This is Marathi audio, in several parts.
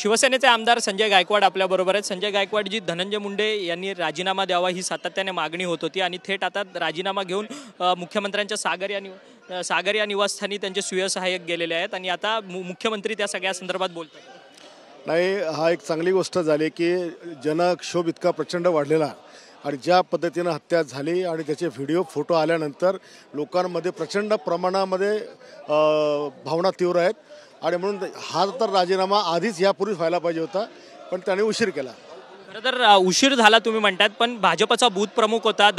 शिवसेनेचे आमदार संजय गायकवाड आपल्याबरोबर आहेत। संजय गायकवाड जी, धनंजय मुंडे यांनी राजीनामा द्यावा ही सातत्याने मागणी होत होती आणि थेट आता राजीनामा घेऊन मुख्यमंत्र्यांच्या सागर या निवासस्थानी त्यांचे सुय सहाय्यक गेलेले आहेत आणि आता मुख्यमंत्री त्या सगळ्या संदर्भात बोलतात। नाही, हा एक चांगली गोष्ट झाली की जनक्षोभ इतका प्रचंड वाढलेला आणि ज्या पद्धतीनं हत्या झाली आणि त्याचे व्हिडिओ फोटो आल्यानंतर लोकांमध्ये प्रचंड प्रमाणामध्ये भावना तीव्र आहेत आणि म्हणून हा तर राजीनामा आधीच यापूर्वी व्हायला पाहिजे होता, पण त्याने उशीर केला। खरं तर उशीर झाला तुम्ही म्हणतात, पण भाजपचा बूथ प्रमुख होता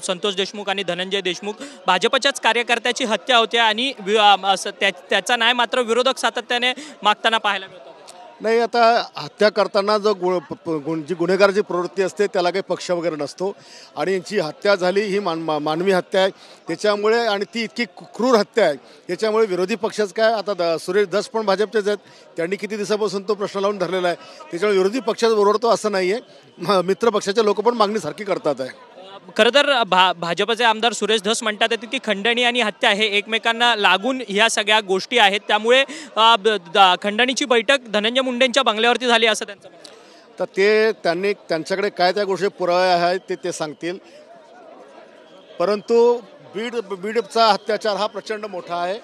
संतोष देशमुख आणि धनंजय देशमुख, भाजपच्याच कार्यकर्त्याची हत्या होते आणि त्याचा न्याय मात्र विरोधक सातत्याने मागताना पाहायला मिळतो। नाही, आता हत्या करताना जो जी गुन्हेगाराची प्रवृत्ती असते त्याला काही पक्ष वगैरे नसतो आणि यांची हत्या झाली ही मानवी हत्या आहे त्याच्यामुळे, आणि ती इतकी क्रूर हत्या आहे त्याच्यामुळे विरोधी पक्षच काय, आता सुरेश धस पण भाजपचेच आहेत, त्यांनी किती दिवसापासून तो प्रश्न लावून धरलेला आहे, त्याच्यामुळे विरोधी पक्षाचा बरोबर तो असं नाही आहे, मित्र पक्षाचे लोक पण मागणीसारखी करतात आहे। खरं तर भाजपचे आमदार सुरेश धस म्हणतात की खंडणी आणि हत्या हे एकमेकांना लागून ह्या सगळ्या गोष्टी आहेत, त्यामुळे खंडणीची बैठक धनंजय मुंडेंच्या बंगल्यावरती झाली असं त्यांचं म्हणणं। तर ते त्यांच्याकडे काय त्या गोष्टी पुरावे आहेत ते सांगतील, परंतु बीडचा अत्याचार हा प्रचंड मोठा आहे।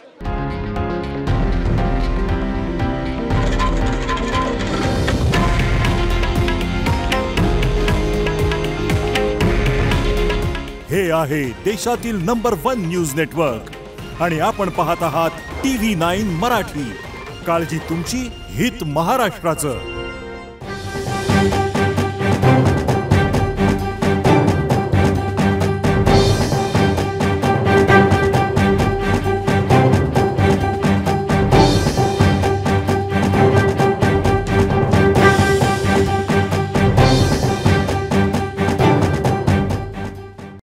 हे आहे देशातील नंबर 1 न्यूज नेटवर्क आणि आपण पाहत आहात TV9 मराठी। काळजी तुमची, हित महाराष्ट्राचं।